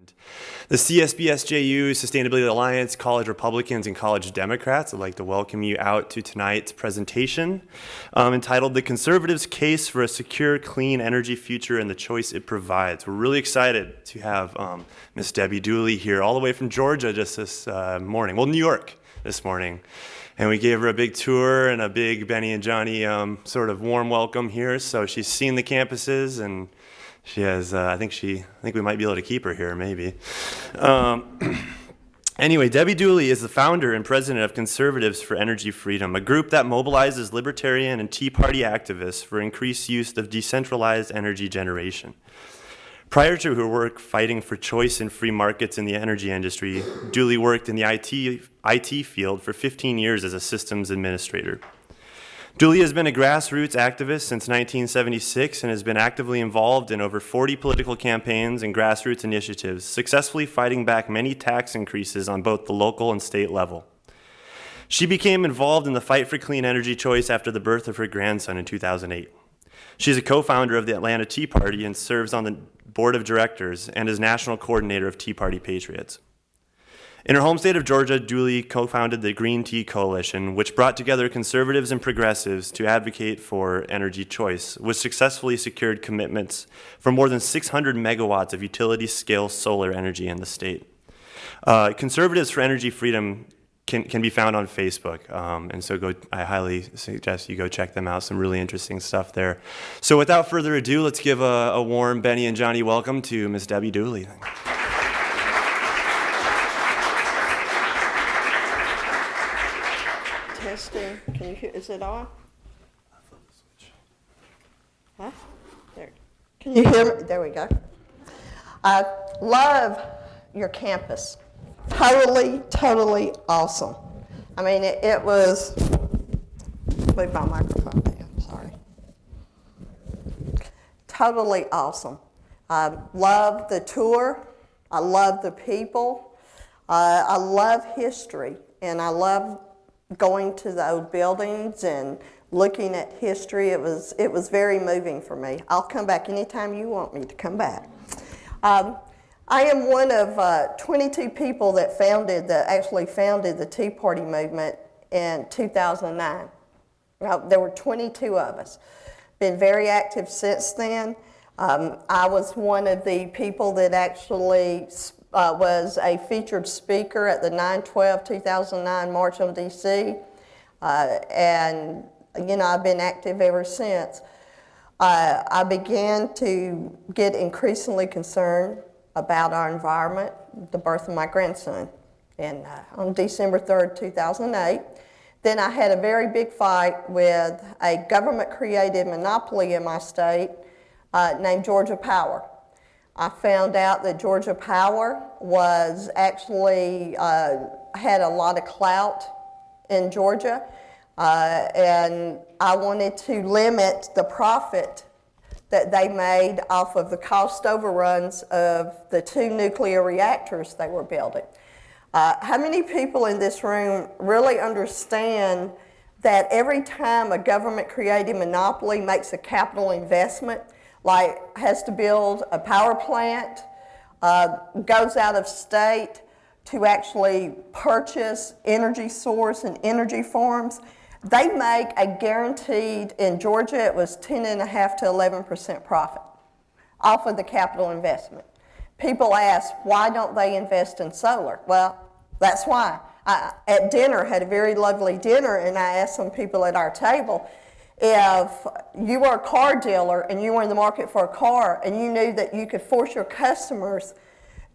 And the CSBSJU, Sustainability Alliance, College Republicans, and College Democrats would like to welcome you out to tonight's presentation entitled The Conservatives' Case for a Secure, Clean Energy Future and the Choice It Provides. We're really excited to have Ms. Debbie Dooley here all the way from Georgia just this morning. Well, New York this morning. And we gave her a big tour and a big Benny and Johnny sort of warm welcome here. So she's seen the campuses, and she has. I think we might be able to keep her here, maybe. Anyway, Debbie Dooley is the founder and president of Conservatives for Energy Freedom, a group that mobilizes libertarian and Tea Party activists for increased use of decentralized energy generation. Prior to her work fighting for choice and free markets in the energy industry, Dooley worked in the IT field for 15 years as a systems administrator. Dooley has been a grassroots activist since 1976 and has been actively involved in over 40 political campaigns and grassroots initiatives, successfully fighting back many tax increases on both the local and state level. She became involved in the fight for clean energy choice after the birth of her grandson in 2008. She's a co-founder of the Atlanta Tea Party and serves on the board of directors and is national coordinator of Tea Party Patriots. In her home state of Georgia, Dooley co-founded the Green Tea Coalition, which brought together conservatives and progressives to advocate for energy choice, which successfully secured commitments for more than 600 megawatts of utility-scale solar energy in the state. Conservatives for Energy Freedom can be found on Facebook, and so I highly suggest you go check them out. Some really interesting stuff there. So without further ado, let's give a warm Benny and Johnny welcome to Ms. Debbie Dooley. Testing. Can you hear? Is it on? Huh? There. Can you hear me? There we go. I love your campus. Totally awesome. I mean, it was, leave my microphone down, sorry. Totally awesome. I love the tour. I love the people. I love history, and I love going to the old buildings and looking at history. It was very moving for me. I'll come back anytime you want me to come back. I am one of 22 people that actually founded the Tea Party movement in 2009. There were 22 of us. Been very active since then. I was one of the people that actually was a featured speaker at the 9/12/2009 March on D.C. And, I've been active ever since. I began to get increasingly concerned about our environment, the birth of my grandson, and on December 3rd, 2008. Then I had a very big fight with a government-created monopoly in my state named Georgia Power. I found out that Georgia Power was actually had a lot of clout in Georgia, and I wanted to limit the profit that they made off of the cost overruns of the 2 nuclear reactors they were building. How many people in this room really understand that every time a government-created monopoly makes a capital investment, like has to build a power plant, goes out of state to actually purchase energy source and energy farms, they make a guaranteed, in Georgia it was 10.5% to 11% profit off of the capital investment. People ask, why don't they invest in solar? Well, that's why. At dinner, had a very lovely dinner, and I asked some people at our table, if you were a car dealer and you were in the market for a car and you knew that you could force your customers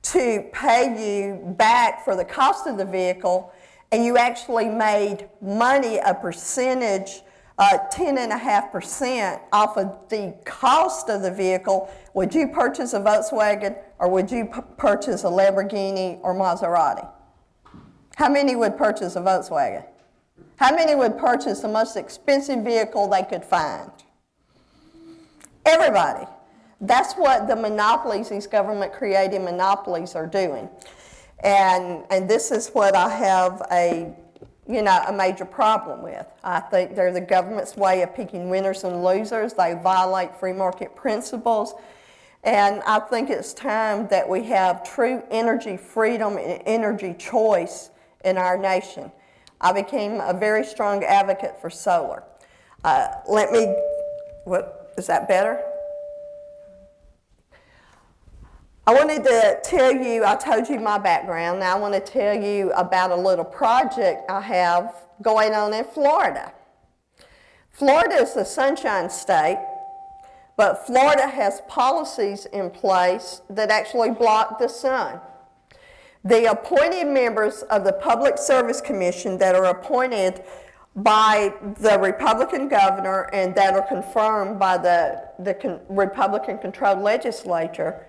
to pay you back for the cost of the vehicle, and you actually made money, a percentage, 10.5% off of the cost of the vehicle, would you purchase a Volkswagen or would you purchase a Lamborghini or Maserati? How many would purchase a Volkswagen? How many would purchase the most expensive vehicle they could find? Everybody. That's what the monopolies, these government-created monopolies, are doing. And this is what I have a major problem with. I think they're the government's way of picking winners and losers. They violate free market principles. And I think it's time that we have true energy freedom and energy choice in our nation. I became a very strong advocate for solar. Is that better? I wanted to tell you, I told you my background, now I want to tell you about a little project I have going on in Florida. Florida is the Sunshine State, but Florida has policies in place that actually block the sun. The appointed members of the Public Service Commission that are appointed by the Republican governor and that are confirmed by the Republican-controlled legislature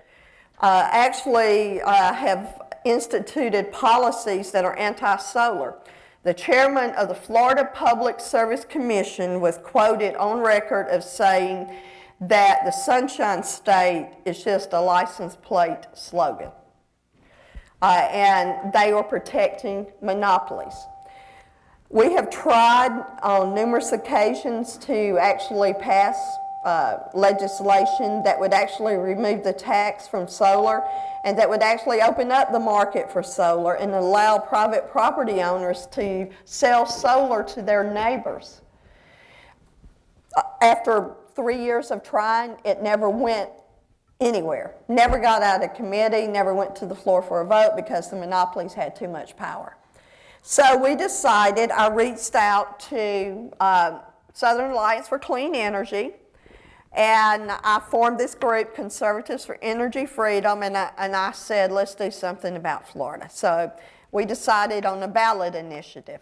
actually have instituted policies that are anti-solar. The chairman of the Florida Public Service Commission was quoted on record of saying that the Sunshine State is just a license plate slogan. And they are protecting monopolies. We have tried on numerous occasions to actually pass legislation that would actually remove the tax from solar and that would actually open up the market for solar and allow private property owners to sell solar to their neighbors. After 3 years of trying, it never went anywhere. Never got out of committee, never went to the floor for a vote because the monopolies had too much power. So we decided, I reached out to Southern Alliance for Clean Energy, and I formed this group, Conservatives for Energy Freedom, and I said, let's do something about Florida. So we decided on a ballot initiative.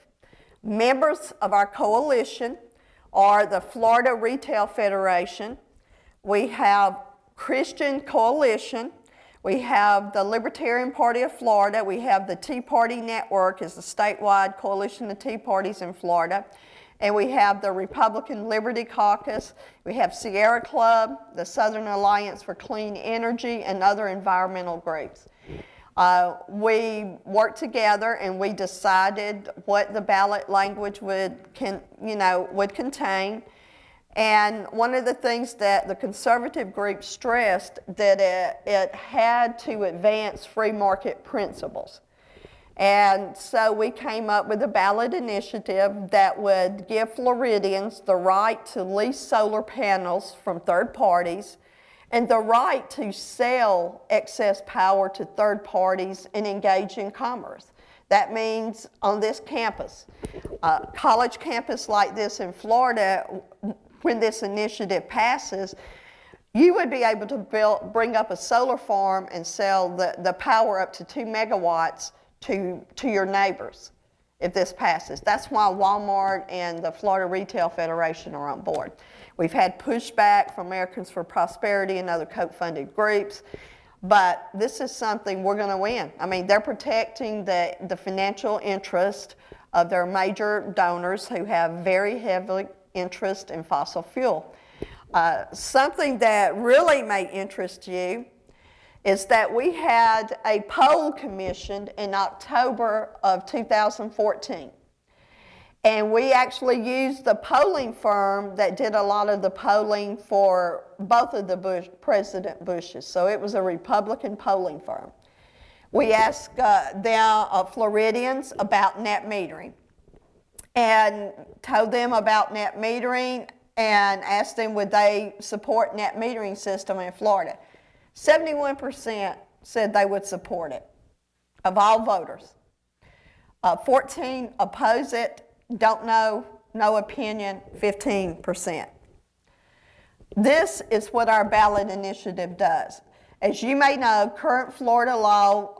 Members of our coalition are the Florida Retail Federation. We have Christian Coalition. We have the Libertarian Party of Florida. We have the Tea Party Network, is the statewide coalition of Tea Parties in Florida. And we have the Republican Liberty Caucus. We have Sierra Club, the Southern Alliance for Clean Energy, and other environmental groups. We worked together and we decided what the ballot language would contain. And one of the things that the conservative group stressed that it had to advance free market principles. And so we came up with a ballot initiative that would give Floridians the right to lease solar panels from third parties and the right to sell excess power to third parties and engage in commerce. That means on this campus, college campus like this in Florida, when this initiative passes, you would be able to bring up a solar farm and sell the power up to 2 megawatts to your neighbors if this passes. That's why Walmart and the Florida Retail Federation are on board. We've had pushback from Americans for Prosperity and other Koch-funded groups, but this is something we're going to win. I mean, they're protecting the financial interest of their major donors who have very heavy interest in fossil fuel. Something that really may interest you is that we had a poll commissioned in October of 2014. And we actually used the polling firm that did a lot of the polling for both of the President Bushes. So it was a Republican polling firm. We asked Floridians about net metering and told them about net metering and asked them would they support net metering system in Florida. 71% said they would support it, of all voters. 14 oppose it, don't know, no opinion, 15%. This is what our ballot initiative does. As you may know, current Florida law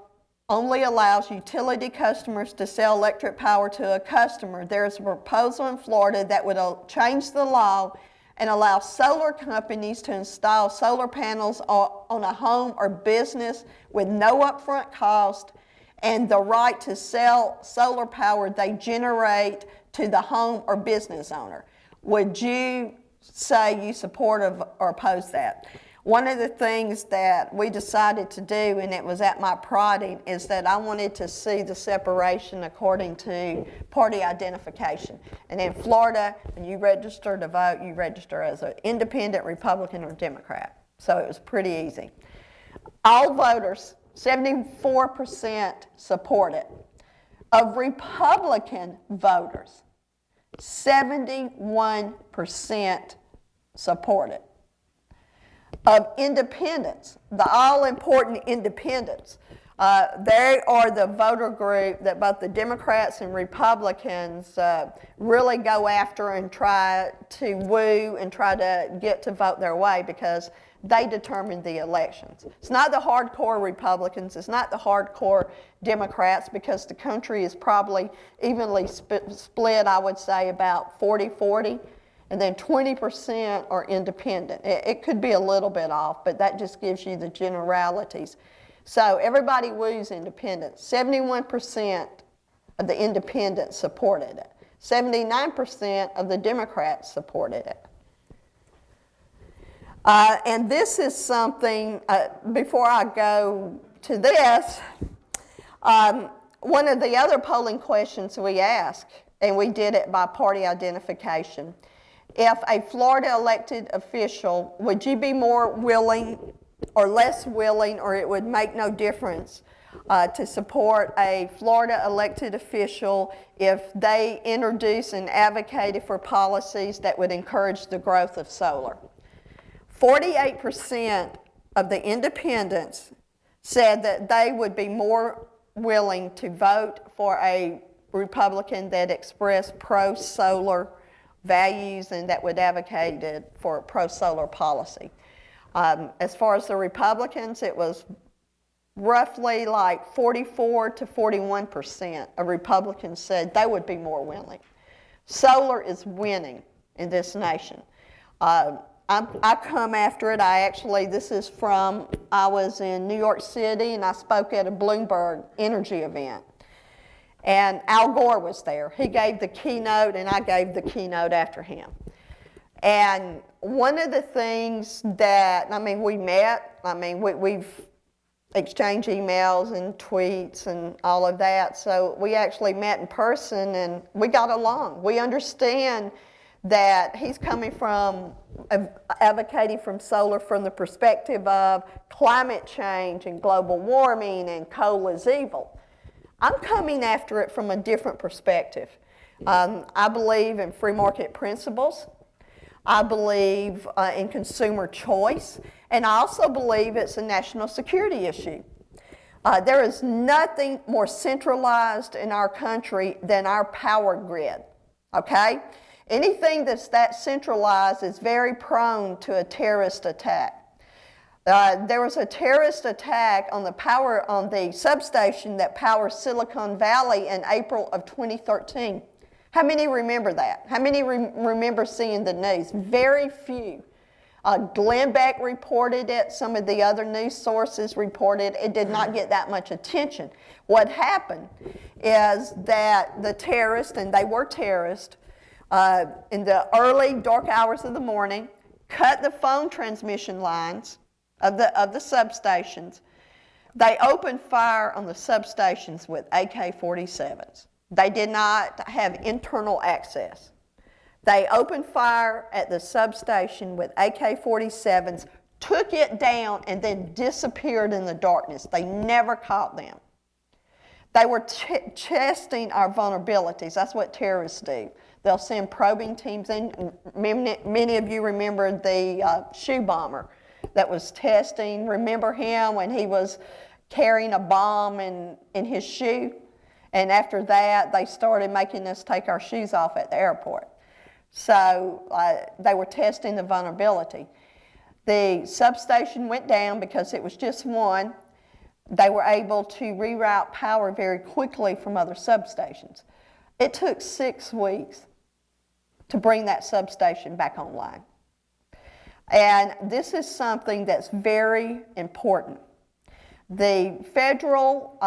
only allows utility customers to sell electric power to a customer. There's a proposal in Florida that would change the law and allow solar companies to install solar panels on a home or business with no upfront cost and the right to sell solar power they generate to the home or business owner. Would you say you support or oppose that? One of the things that we decided to do, and it was at my prodding, is that I wanted to see the separation according to party identification. And in Florida, when you register to vote, you register as an independent, Republican, or Democrat. So it was pretty easy. All voters, 74% support it. Of Republican voters, 71% support it. Of independents, the all-important independents, they are the voter group that both the Democrats and Republicans really go after and try to woo and try to get to vote their way because they determine the elections. It's not the hardcore Republicans, it's not the hardcore Democrats, because the country is probably evenly split, I would say, about 40-40. And then 20% are independent. It could be a little bit off, but that just gives you the generalities. So everybody woos independence. 71% of the independents supported it. 79% of the Democrats supported it. And this is something, before I go to this, one of the other polling questions we asked, and we did it by party identification, if a Florida elected official, would you be more willing or less willing, or it would make no difference, to support a Florida elected official if they introduced and advocated for policies that would encourage the growth of solar? 48% of the independents said that they would be more willing to vote for a Republican that expressed pro-solar values and that would advocate for pro-solar policy. As far as the Republicans, it was roughly like 44 to 41% of Republicans said they would be more willing. Solar is winning in this nation. I come after it. This is from, I was in New York City and I spoke at a Bloomberg energy event. And Al Gore was there. He gave the keynote and I gave the keynote after him. And one of the things that, we met, we've exchanged emails and tweets and all of that. So we actually met in person and we got along. We understand that he's coming from advocating from solar from the perspective of climate change and global warming and coal is evil. I'm coming after it from a different perspective. I believe in free market principles. I believe in consumer choice. And I also believe it's a national security issue. There is nothing more centralized in our country than our power grid, okay? Anything that's that centralized is very prone to a terrorist attack. There was a terrorist attack on the substation that powers Silicon Valley in April of 2013. How many remember that? How many remember seeing the news? Very few. Glenn Beck reported it. Some of the other news sources reported it. It did not get that much attention. What happened is that the terrorists, and they were terrorists, in the early dark hours of the morning, cut the phone transmission lines of the substations. They opened fire on the substations with AK-47s. They did not have internal access. They opened fire at the substation with AK-47s, took it down, and then disappeared in the darkness. They never caught them. They were testing our vulnerabilities. That's what terrorists do. They'll send probing teams in. Many of you remember the shoe bomber that was testing. Remember him when he was carrying a bomb in his shoe? And after that, they started making us take our shoes off at the airport. So they were testing the vulnerability. The substation went down because it was just one. They were able to reroute power very quickly from other substations. It took 6 weeks to bring that substation back online. And this is something that's very important. The Federal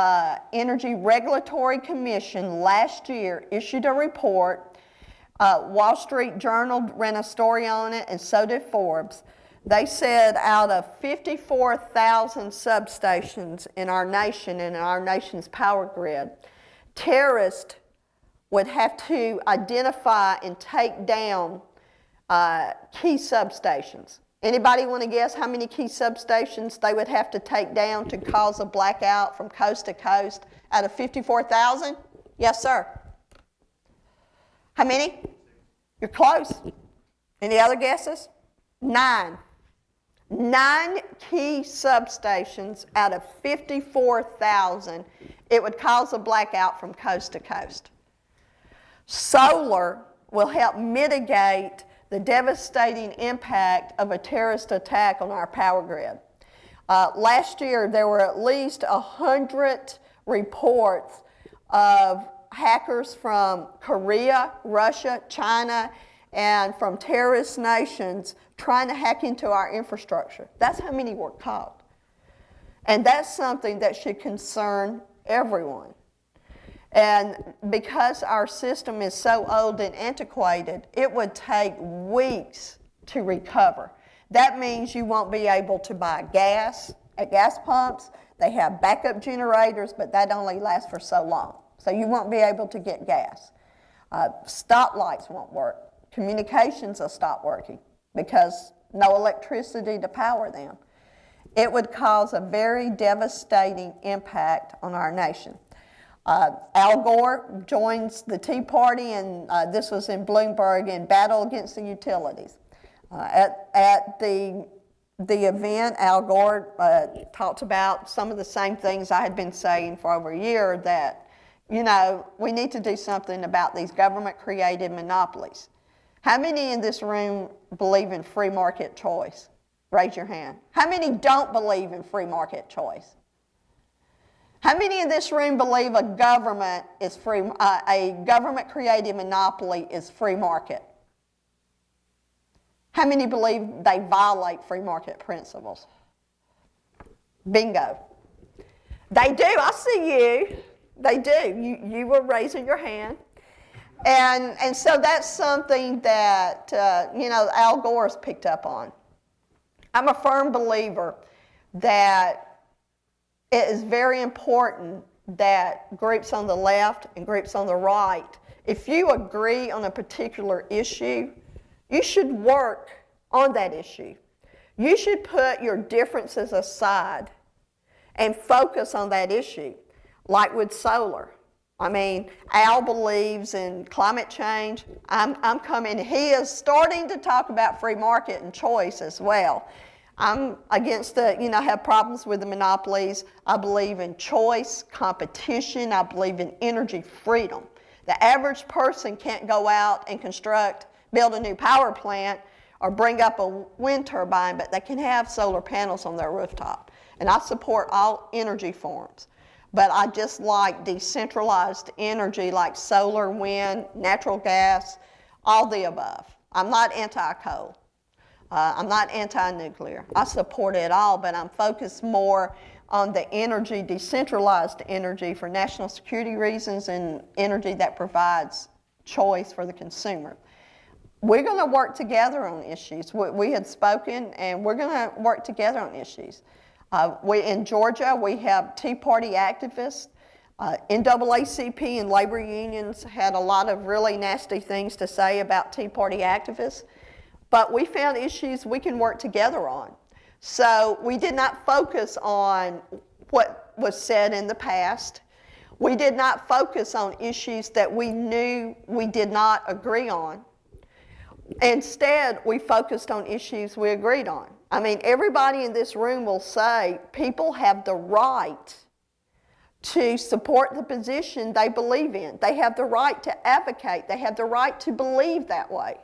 Energy Regulatory Commission last year issued a report. Wall Street Journal ran a story on it, and so did Forbes. They said out of 54,000 substations in our nation and in our nation's power grid, terrorists would have to identify and take down key substations. Anybody want to guess how many key substations they would have to take down to cause a blackout from coast to coast out of 54,000? Yes, sir. How many? You're close. Any other guesses? 9. 9 key substations out of 54,000. It would cause a blackout from coast to coast. Solar will help mitigate the devastating impact of a terrorist attack on our power grid. Last year, there were at least 100 reports of hackers from Korea, Russia, China, and from terrorist nations trying to hack into our infrastructure. That's how many were caught. And that's something that should concern everyone. And because our system is so old and antiquated, it would take weeks to recover. That means you won't be able to buy gas at gas pumps. They have backup generators, but that only lasts for so long. So you won't be able to get gas. Stoplights won't work. Communications will stop working because no electricity to power them. It would cause a very devastating impact on our nation. Al Gore joins the Tea Party, and this was in Bloomberg, in battle against the utilities. At the event, Al Gore talked about some of the same things I had been saying for over a year, that, you know, we need to do something about these government-created monopolies. How many in this room believe in free market choice? Raise your hand. How many don't believe in free market choice? How many in this room believe a government is free? A government-created monopoly is free market? How many believe they violate free market principles? Bingo. They do. I see you. They do. You were raising your hand. And so that's something that, Al Gore's picked up on. I'm a firm believer that it is very important that groups on the left and groups on the right, if you agree on a particular issue, you should work on that issue. You should put your differences aside and focus on that issue, like with solar. I mean, Al believes in climate change. I'm coming. He is starting to talk about free market and choice as well. I'm against have problems with the monopolies. I believe in choice, competition. I believe in energy freedom. The average person can't go out and build a new power plant or bring up a wind turbine, but they can have solar panels on their rooftop. And I support all energy forms. But I just like decentralized energy like solar, wind, natural gas, all the above. I'm not anti-coal. I'm not anti-nuclear. I support it all, but I'm focused more on the energy, decentralized energy for national security reasons and energy that provides choice for the consumer. We're going to work together on issues. We had spoken, and we're going to work together on issues. In Georgia, we have Tea Party activists. NAACP and labor unions had a lot of really nasty things to say about Tea Party activists, but we found issues we can work together on. So we did not focus on what was said in the past. We did not focus on issues that we knew we did not agree on. Instead, we focused on issues we agreed on. I mean, everybody in this room will say people have the right to support the position they believe in. They have the right to advocate. They have the right to believe that way.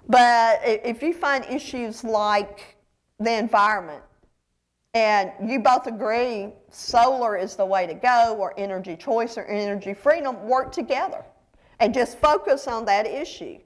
But if you find issues like the environment and you both agree solar is the way to go, or energy choice or energy freedom, work together and just focus on that issue.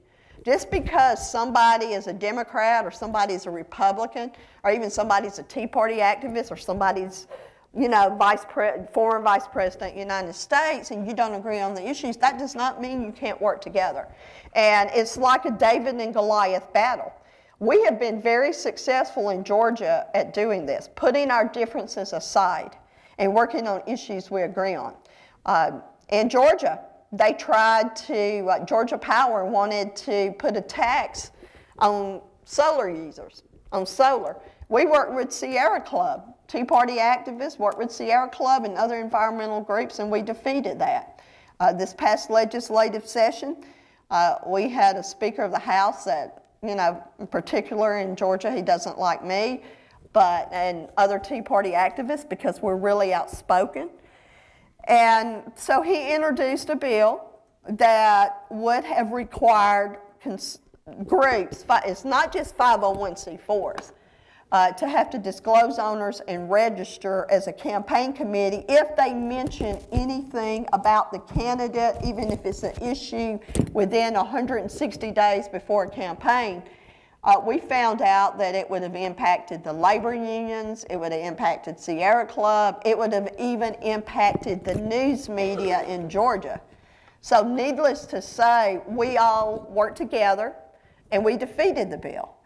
Just because somebody is a Democrat or somebody's a Republican or even somebody's a Tea Party activist or somebody's, former Vice President of the United States and you don't agree on the issues, that does not mean you can't work together. And it's like a David and Goliath battle. We have been very successful in Georgia at doing this, putting our differences aside and working on issues we agree on. In Georgia, they tried to, Georgia Power wanted to put a tax on solar users. on solar. We worked with Sierra Club. Tea Party activists worked with Sierra Club and other environmental groups, and we defeated that. This past legislative session, we had a Speaker of the House that, in particular in Georgia, he doesn't like me, and other Tea Party activists because we're really outspoken. And so he introduced a bill that would have required groups, it's not just 501c4s, to have to disclose owners and register as a campaign committee if they mention anything about the candidate, even if it's an issue within 160 days before a campaign. We found out that it would have impacted the labor unions, it would have impacted Sierra Club, it would have even impacted the news media in Georgia. So needless to say, we all worked together and we defeated the bill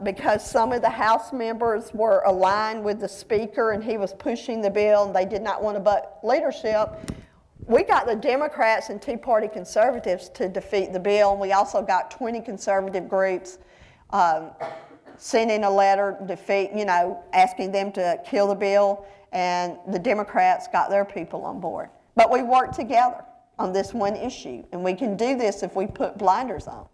because some of the House members were aligned with the Speaker and he was pushing the bill and they did not want to butt leadership. We got the Democrats and Tea Party conservatives to defeat the bill, and we also got 20 conservative groups sending a letter asking them to kill the bill, and the Democrats got their people on board. But we worked together on this one issue, and we can do this if we put blinders on.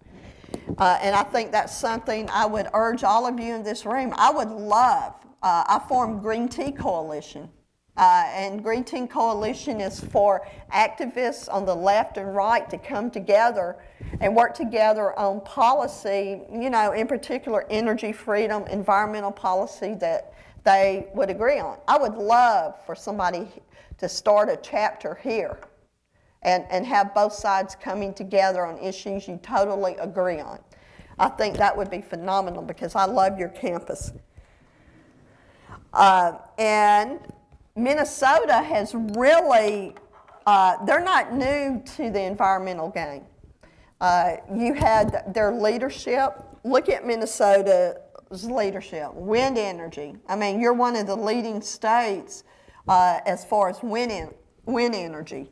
And I think that's something I would urge all of you in this room. I would love, I formed Green Tea Coalition, and Green Tea Coalition is for activists on the left and right to come together and work together on policy, in particular energy freedom, environmental policy that they would agree on. I would love for somebody to start a chapter here and have both sides coming together on issues you totally agree on. I think that would be phenomenal because I love your campus. And Minnesota has really, they're not new to the environmental game. You had their leadership. Look at Minnesota's leadership. Wind energy. I mean, you're one of the leading states as far as wind energy.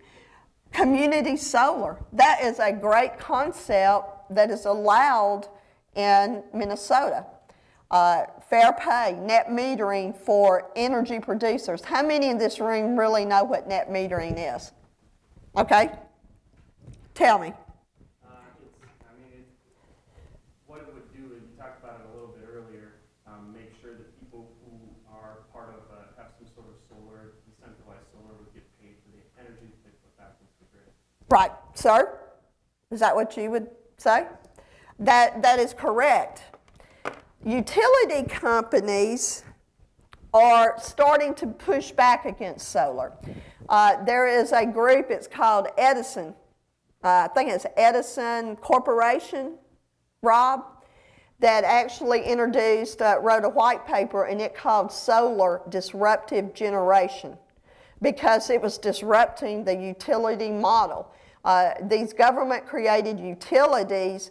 Community solar. That is a great concept that is allowed in Minnesota. Fair pay, net metering for energy producers. How many in this room really know what net metering is? Okay? Tell me. What it would do, and you talked about it a little bit earlier, make sure that people who are part of, have some sort of solar, decentralized solar, would get paid for the energy that they put back into the grid. Right. Sir? Is that what you would say? That is correct. Utility companies are starting to push back against solar. There is a group, it's called Edison. I think it's Edison Corporation, Rob, that actually wrote a white paper, and it called Solar Disruptive Generation because it was disrupting the utility model. These government-created utilities,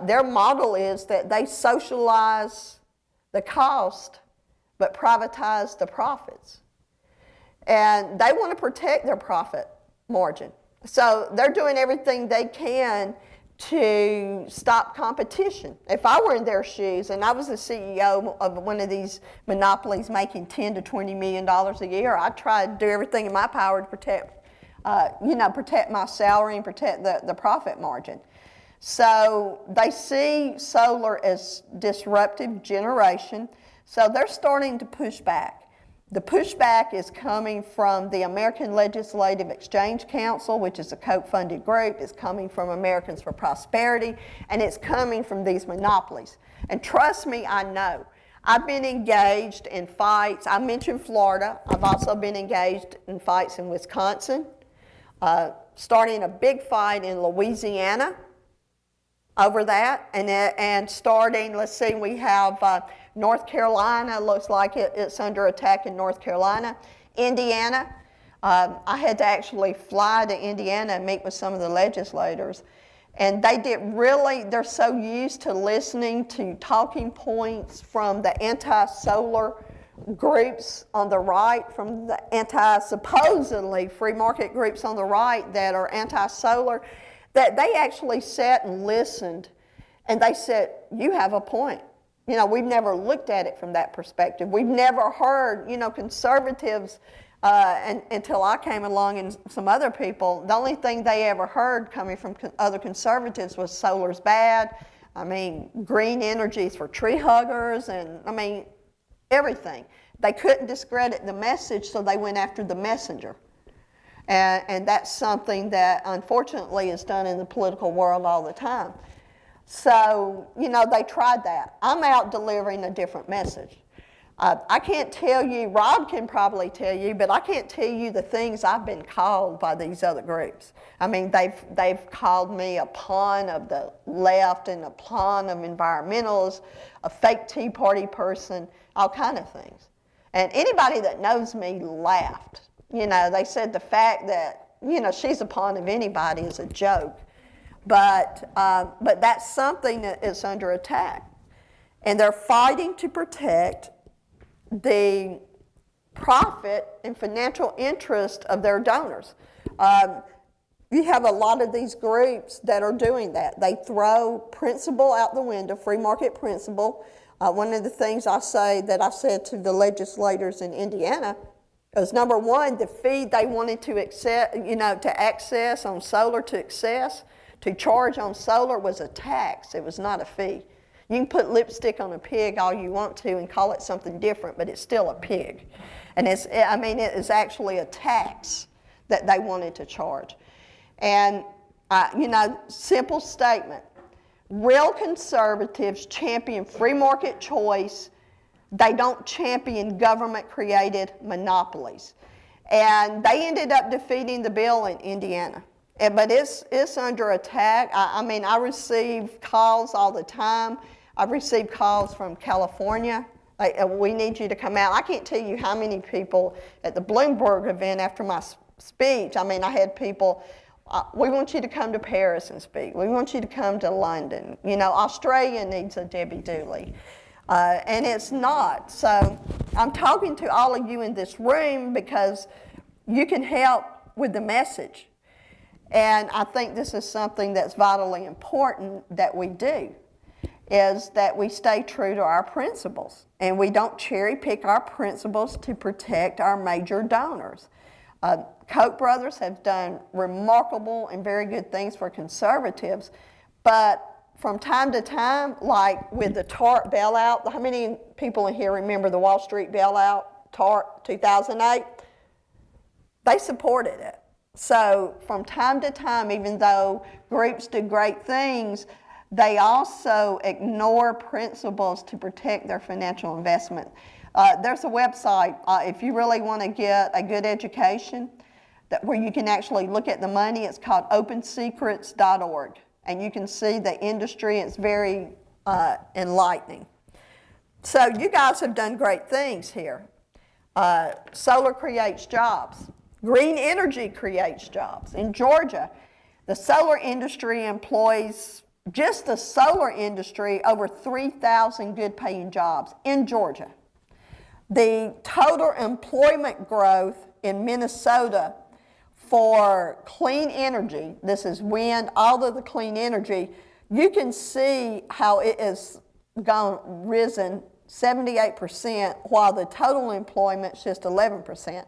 their model is that they socialize the cost but privatize the profits. And they want to protect their profit margin. So they're doing everything they can to stop competition. If I were in their shoes and I was the CEO of one of these monopolies making $10 to $20 million a year, I'd try to do everything in my power to protect my salary and protect the profit margin. So they see solar as disruptive generation, so they're starting to push back. The pushback is coming from the American Legislative Exchange Council, which is a Koch-funded group. It's coming from Americans for Prosperity, and it's coming from these monopolies. And trust me, I know. I've been engaged in fights. I mentioned Florida. I've also been engaged in fights in Wisconsin, starting a big fight in Louisiana over that, and starting, let's see, we have North Carolina, looks like it's under attack in North Carolina. Indiana, I had to actually fly to Indiana and meet with some of the legislators. And they're so used to listening to talking points from the anti-solar groups on the right, from the supposedly free market groups on the right that are anti-solar, that they actually sat and listened, and they said, you have a point. You know, we've never looked at it from that perspective. We've never heard, you know, conservatives, until I came along and some other people, the only thing they ever heard coming from other conservatives was solar's bad. I mean, green energy's for tree huggers, and I mean, everything. They couldn't discredit the message, so they went after the messenger. And that's something that unfortunately is done in the political world all the time. So, you know, they tried that. I'm out delivering a different message. I can't tell you, Rob can probably tell you, but I can't tell you the things I've been called by these other groups. I mean, they've called me a pawn of the left and a pawn of environmentalists, a fake Tea Party person, all kind of things. And anybody that knows me laughed. You know, they said the fact that, you know, she's a pawn of anybody is a joke. But that's something that is under attack. And they're fighting to protect the profit and financial interest of their donors. You have a lot of these groups that are doing that. They throw principle out the window, free market principle. One of the things I said to the legislators in Indiana is, number one, the fee they wanted to access on solar to charge on solar was a tax. It was not a fee. You can put lipstick on a pig all you want to and call it something different, but it's still a pig. And it is actually a tax that they wanted to charge. And, simple statement. Real conservatives champion free market choice. They don't champion government-created monopolies. And they ended up defeating the bill in Indiana. But it's under attack. I receive calls all the time. I've received calls from California. We need you to come out. I can't tell you how many people at the Bloomberg event after my speech. I had people, we want you to come to Paris and speak. We want you to come to London. You know, Australia needs a Debbie Dooley. And it's not. So I'm talking to all of you in this room because you can help with the message. And I think this is something that's vitally important that we do, is that we stay true to our principles. And we don't cherry pick our principles to protect our major donors. Koch brothers have done remarkable and very good things for conservatives, but from time to time, like with the TARP bailout, how many people in here remember the Wall Street bailout, TARP 2008? They supported it. So from time to time, even though groups do great things, they also ignore principles to protect their financial investment. There's a website, if you really want to get a good education, where you can actually look at the money. It's called opensecrets.org. And you can see the industry. It's very enlightening. So you guys have done great things here. Solar creates jobs. Green energy creates jobs. In Georgia, the solar industry employs, just the solar industry, over 3,000 good paying jobs in Georgia. The total employment growth in Minnesota for clean energy, this is wind, all of the clean energy, you can see how it has risen 78%, while the total employment's just 11%.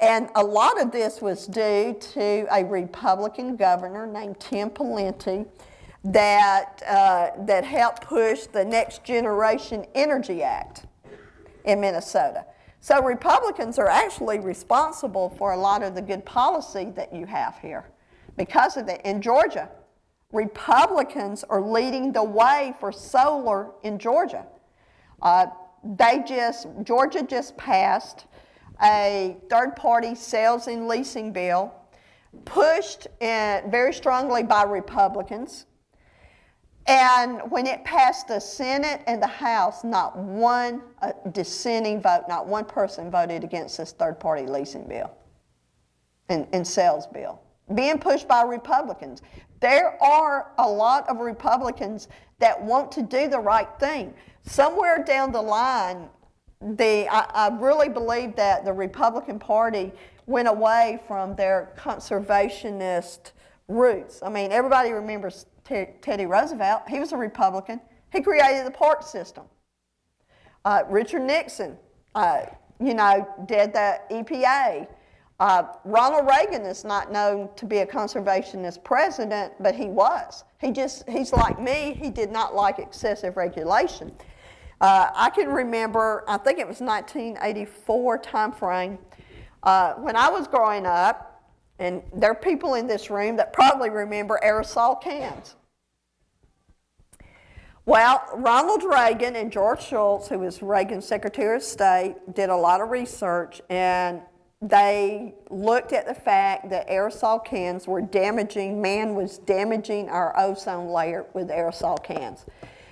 And a lot of this was due to a Republican governor named Tim Pawlenty that helped push the Next Generation Energy Act in Minnesota. So Republicans are actually responsible for a lot of the good policy that you have here because of that. In Georgia, Republicans are leading the way for solar in Georgia. Georgia just passed a third-party sales and leasing bill pushed very strongly by Republicans. And when it passed the Senate and the House, not one dissenting vote, not one person voted against this third-party leasing bill and sales bill, being pushed by Republicans. There are a lot of Republicans that want to do the right thing. Somewhere down the line, I really believe that the Republican Party went away from their conservationist roots. I mean, everybody remembers Teddy Roosevelt. He was a Republican. He created the park system. Richard Nixon, did the EPA. Ronald Reagan is not known to be a conservationist president, but he was. He's like me, he did not like excessive regulation. I can remember, I think it was 1984 time frame, when I was growing up, and there are people in this room that probably remember aerosol cans. Well, Ronald Reagan and George Shultz, who was Reagan's Secretary of State, did a lot of research, and they looked at the fact that aerosol cans were man was damaging our ozone layer with aerosol cans.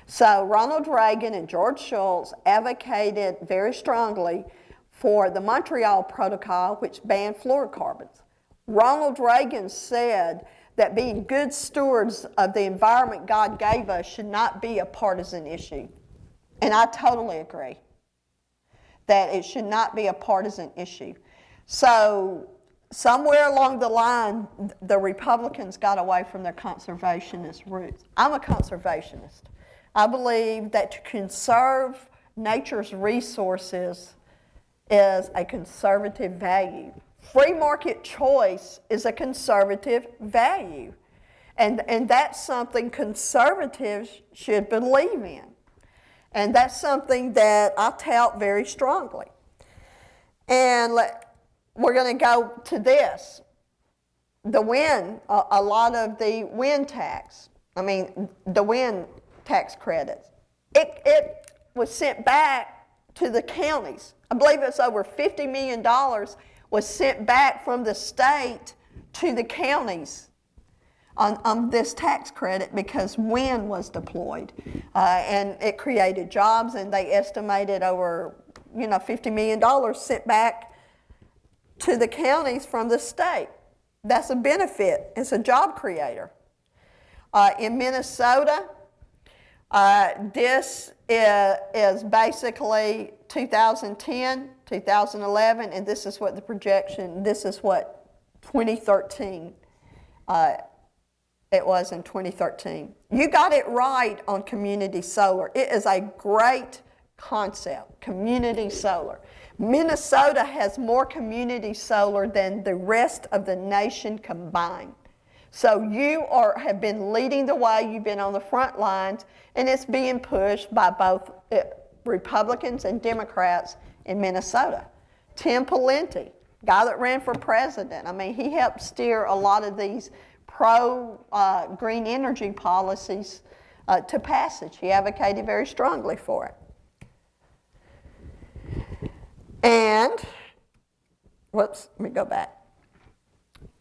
So Ronald Reagan and George Shultz advocated very strongly for the Montreal Protocol, which banned fluorocarbons. Ronald Reagan said that being good stewards of the environment God gave us should not be a partisan issue. And I totally agree that it should not be a partisan issue. So somewhere along the line, the Republicans got away from their conservationist roots. I'm a conservationist. I believe that to conserve nature's resources is a conservative value. Free market choice is a conservative value. And that's something conservatives should believe in. And that's something that I tout very strongly. And we're going to go to this. The wind, a lot of the wind the wind tax credits. It was sent back to the counties. I believe it's over $50 million was sent back from the state to the counties on this tax credit because wind was deployed. And it created jobs, and they estimated over $50 million sent back to the counties from the state. That's a benefit. It's a job creator. In Minnesota, this is basically 2010, 2011, and this is what the projection, this is what 2013, it was in 2013. You got it right on community solar. It is a great concept, community solar. Minnesota has more community solar than the rest of the nation combined. So you have been leading the way, you've been on the front lines, and it's being pushed by both Republicans and Democrats in Minnesota. Tim Pawlenty, guy that ran for president, he helped steer a lot of these pro-green energy policies to passage. He advocated very strongly for it. And, let me go back.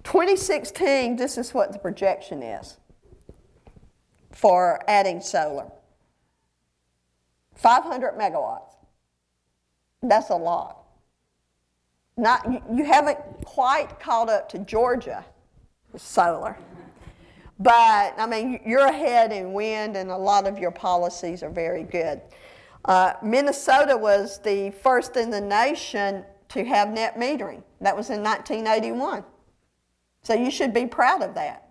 2016, this is what the projection is for adding solar. 500 megawatts. That's a lot. You haven't quite caught up to Georgia with solar. But, you're ahead in wind, and a lot of your policies are very good. Minnesota was the first in the nation to have net metering. That was in 1981. So you should be proud of that.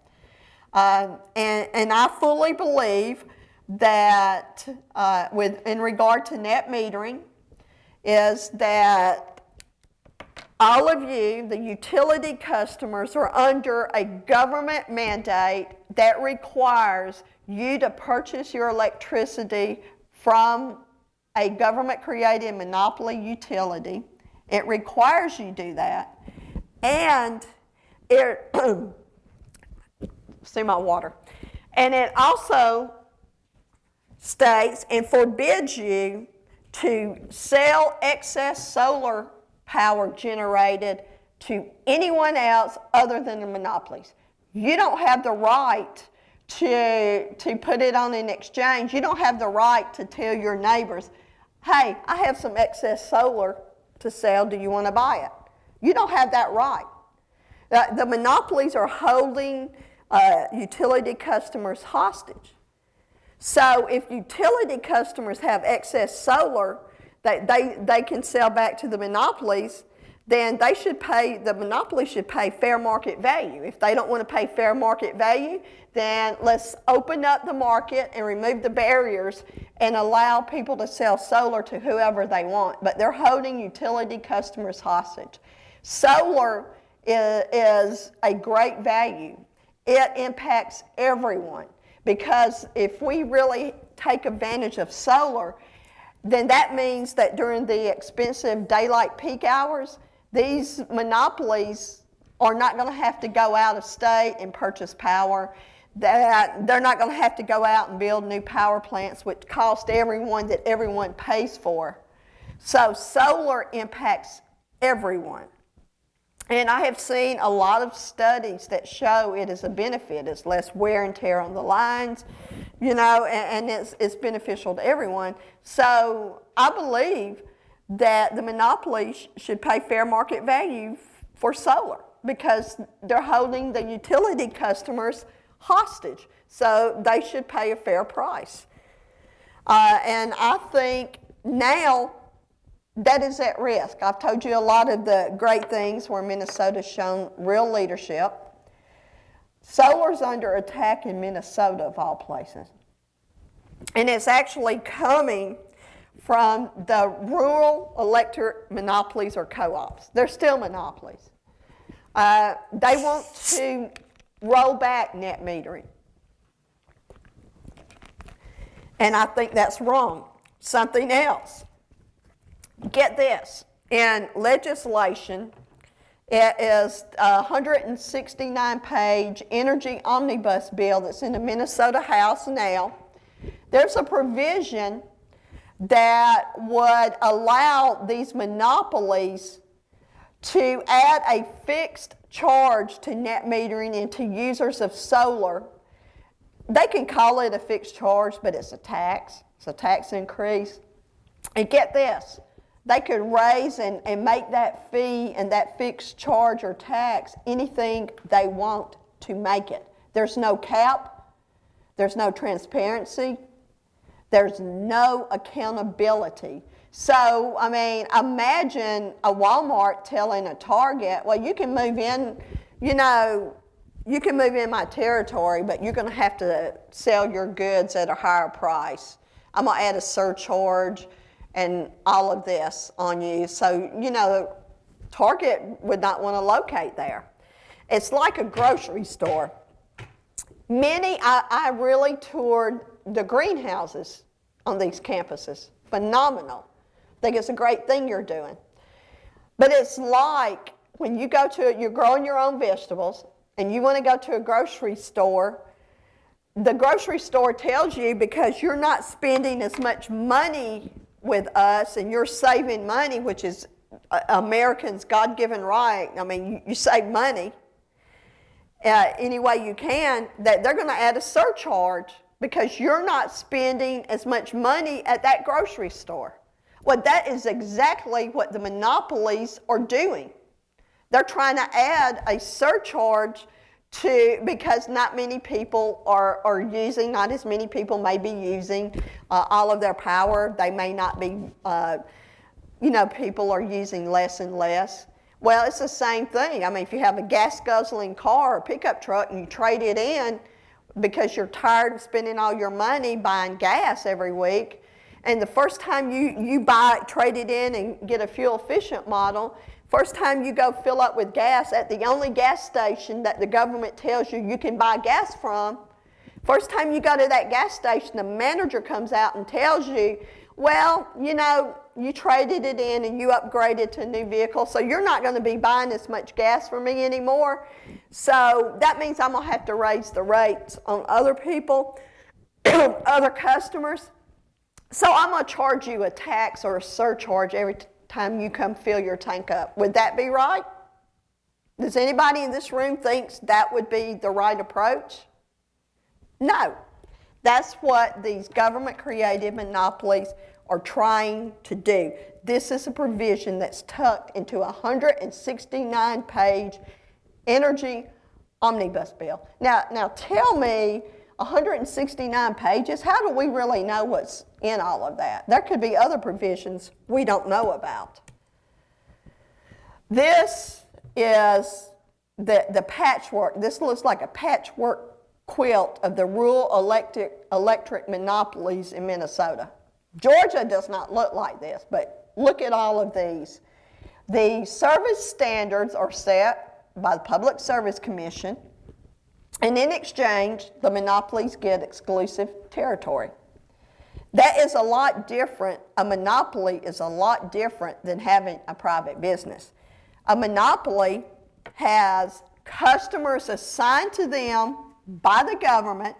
And I fully believe that in regard to net metering is that all of you, the utility customers, are under a government mandate that requires you to purchase your electricity from a government-created monopoly utility. It requires you do that. And it, see my water. And it also states and forbids you to sell excess solar power generated to anyone else other than the monopolies. You don't have the right to put it on an exchange. You don't have the right to tell your neighbors, hey, I have some excess solar to sell. Do you want to buy it? You don't have that right. The monopolies are holding utility customers hostage. So if utility customers have excess solar that they can sell back to the monopolies, then the monopoly should pay fair market value. If they don't want to pay fair market value, then let's open up the market and remove the barriers and allow people to sell solar to whoever they want. But they're holding utility customers hostage. Solar is a great value. It impacts everyone, because if we really take advantage of solar, then that means that during the expensive daylight peak hours, these monopolies are not going to have to go out of state and purchase power. That they're not going to have to go out and build new power plants, which cost everyone that everyone pays for. So solar impacts everyone. And I have seen a lot of studies that show it is a benefit. It's less wear and tear on the lines, and it's beneficial to everyone. So I believe that the monopoly should pay fair market value for solar, because they're holding the utility customers hostage. So they should pay a fair price. And I think now that is at risk. I've told you a lot of the great things where Minnesota's shown real leadership. Solar's under attack in Minnesota, of all places. And it's actually coming from the rural electric monopolies or co-ops. They're still monopolies. They want to roll back net metering. And I think that's wrong. Something else. Get this. In legislation, it is a 169-page energy omnibus bill that's in the Minnesota House now. There's a provision that would allow these monopolies to add a fixed charge to net metering and to users of solar. They can call it a fixed charge, but it's a tax. It's a tax increase. And get this, they could raise and make that fee and that fixed charge or tax anything they want to make it. There's no cap. There's no transparency. There's no accountability. So, I mean, imagine a Walmart telling a Target, well, you can move in, you can move in my territory, but you're going to have to sell your goods at a higher price. I'm going to add a surcharge and all of this on you. So, Target would not want to locate there. It's like a grocery store. I really toured the greenhouses on these campuses. Phenomenal. I think it's a great thing you're doing. But it's like when you're growing your own vegetables and you want to go to a grocery store, the grocery store tells you, because you're not spending as much money with us and you're saving money, which is Americans' God-given right. I mean, you save money any way you can, that they're going to add a surcharge because you're not spending as much money at that grocery store. Well, that is exactly what the monopolies are doing. They're trying to add a surcharge because not many people are using, not as many people may be using all of their power. They may not be, people are using less and less. Well, it's the same thing. I mean, if you have a gas-guzzling car or pickup truck and you trade it in because you're tired of spending all your money buying gas every week, and the first time you trade it in and get a fuel-efficient model, first time you go fill up with gas at the only gas station that the government tells you can buy gas from, first time you go to that gas station, the manager comes out and tells you, well, you traded it in and you upgraded to a new vehicle, so you're not going to be buying as much gas from me anymore. So that means I'm going to have to raise the rates on other people, other customers. So I'm going to charge you a tax or a surcharge every time you come fill your tank up. Would that be right? Does anybody in this room think that would be the right approach? No. That's what these government-created monopolies are trying to do. This is a provision that's tucked into a 169-page energy omnibus bill. Now tell me, 169 pages, how do we really know what's in all of that? There could be other provisions we don't know about. This is the patchwork. This looks like a patchwork quilt of the rural electric monopolies in Minnesota. Georgia does not look like this, but look at all of these. The service standards are set by the Public Service Commission, and in exchange, the monopolies get exclusive territory. That is a lot different. A monopoly is a lot different than having a private business. A monopoly has customers assigned to them by the government.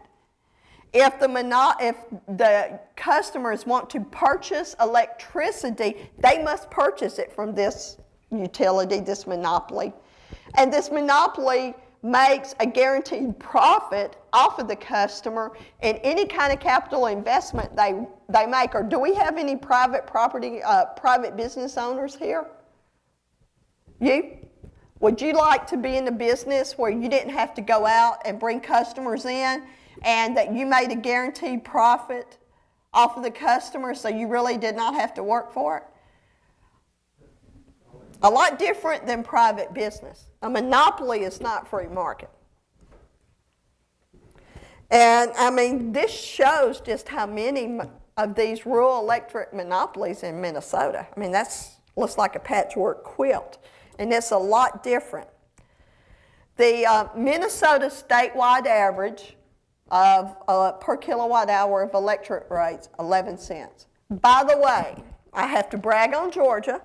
If the customers want to purchase electricity, they must purchase it from this utility, this monopoly. And this monopoly makes a guaranteed profit off of the customer and any kind of capital investment they make. Or do we have any private property, private business owners here? You? Would you like to be in a business where you didn't have to go out and bring customers in and that you made a guaranteed profit off of the customer so you really did not have to work for it? A lot different than private business. A monopoly is not free market. And I mean, this shows just how many of these rural electric monopolies in Minnesota. I mean, looks like a patchwork quilt. And it's a lot different. The Minnesota statewide average of per kilowatt hour of electric rates, 11 cents. By the way, I have to brag on Georgia.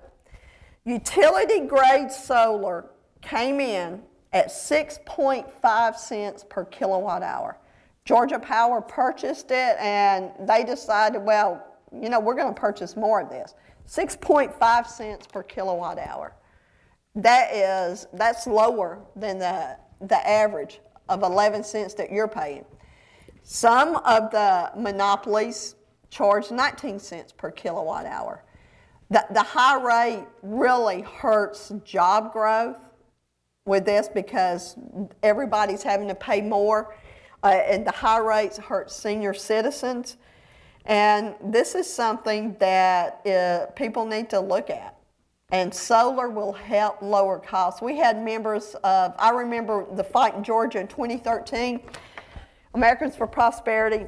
Utility grade solar came in at 6.5 cents per kilowatt hour. Georgia Power purchased it and they decided, well, you know, we're going to purchase more of this. 6.5 cents per kilowatt hour. That's lower than the average of 11 cents that you're paying. Some of the monopolies charge 19 cents per kilowatt hour. The high rate really hurts job growth with this because everybody's having to pay more, and the high rates hurt senior citizens. And this is something that people need to look at. And solar will help lower costs. We had members of, I remember the fight in Georgia in 2013, Americans for Prosperity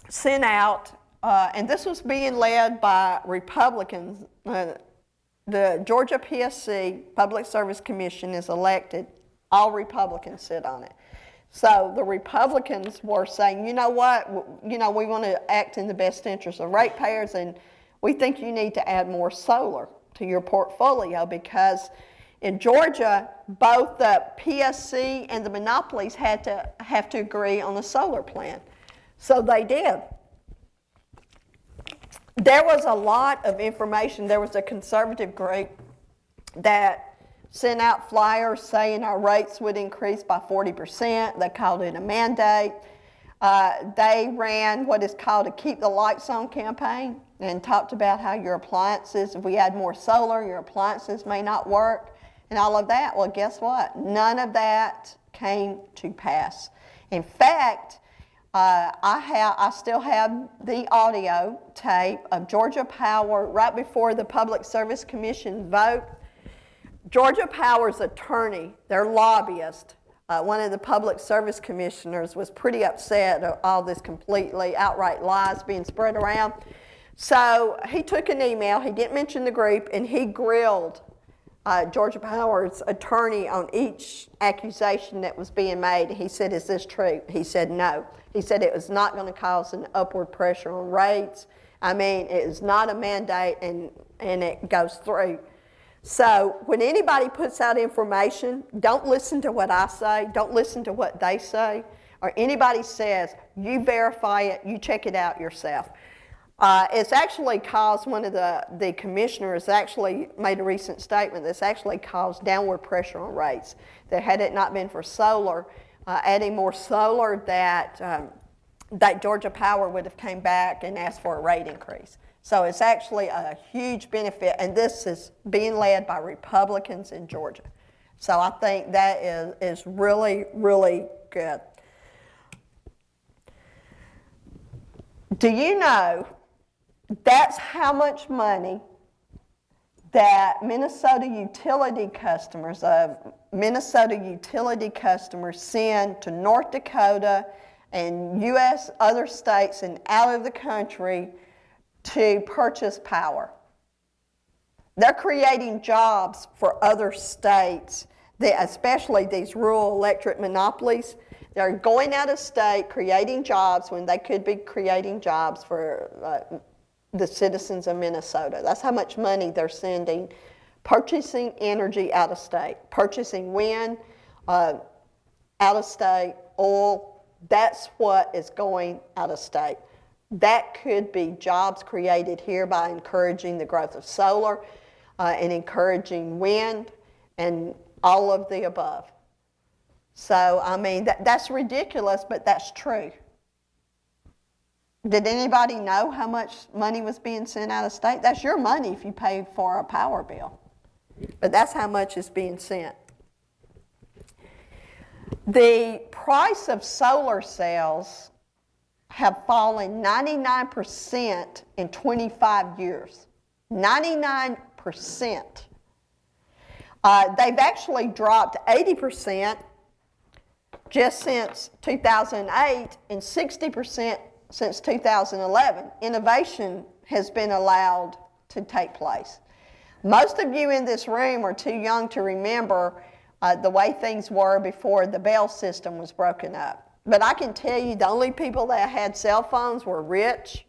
sent out, and this was being led by Republicans. The Georgia PSC, Public Service Commission, is elected. All Republicans sit on it. So the Republicans were saying, you know what, we want to act in the best interest of ratepayers, and we think you need to add more solar to your portfolio, because in Georgia, both the PSC and the monopolies have to agree on a solar plan. So they did. There was a lot of information. There was a conservative group that sent out flyers saying our rates would increase by 40%. They called it a mandate. They ran what is called a Keep the Lights On campaign and talked about how your appliances, if we add more solar, your appliances may not work and all of that. Well, guess what? None of that came to pass. In fact, I still have the audio tape of Georgia Power right before the Public Service Commission vote. Georgia Power's attorney, their lobbyist, one of the public service commissioners, was pretty upset at all this completely outright lies being spread around. So he took an email, he didn't mention the group, and he grilled Georgia Power's attorney on each accusation that was being made. He said, is this true? He said no. He said it was not going to cause an upward pressure on rates. I mean, it is not a mandate, and it goes through. So when anybody puts out information, don't listen to what I say, don't listen to what they say, or anybody says, you verify it, you check it out yourself. It's actually caused, one of the commissioners actually made a recent statement that's actually caused downward pressure on rates. That had it not been for solar, adding more solar, that Georgia Power would have came back and asked for a rate increase. So it's actually a huge benefit, and this is being led by Republicans in Georgia. So I think that is really, really good. Do you know that's how much money that Minnesota utility customers send to North Dakota and U.S. other states and out of the country to purchase power. They're creating jobs for other states, especially these rural electric monopolies. They're going out of state, creating jobs when they could be creating jobs for the citizens of Minnesota. That's how much money they're sending, purchasing energy out of state, purchasing wind out of state, oil. That's what is going out of state. That could be jobs created here by encouraging the growth of solar and encouraging wind and all of the above. So, I mean, that's ridiculous, but that's true. Did anybody know how much money was being sent out of state? That's your money if you pay for a power bill. But that's how much is being sent. The price of solar cells have fallen 99% in 25 years. 99%. They've actually dropped 80% just since 2008 and 60% since 2011. Innovation has been allowed to take place. Most of you in this room are too young to remember the way things were before the Bell system was broken up. But I can tell you the only people that had cell phones were rich.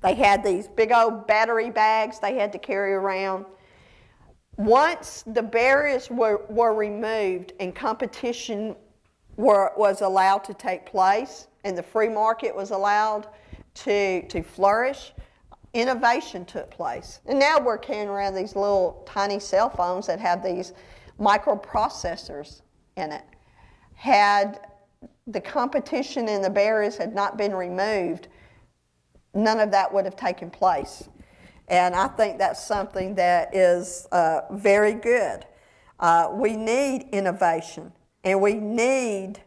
They had these big old battery bags they had to carry around. Once the barriers were removed and competition was allowed to take place and the free market was allowed to flourish, innovation took place. And now we're carrying around these little tiny cell phones that have these microprocessors in it. Had the competition and the barriers had not been removed, none of that would have taken place. And I think that's something that is very good. We need innovation, and we need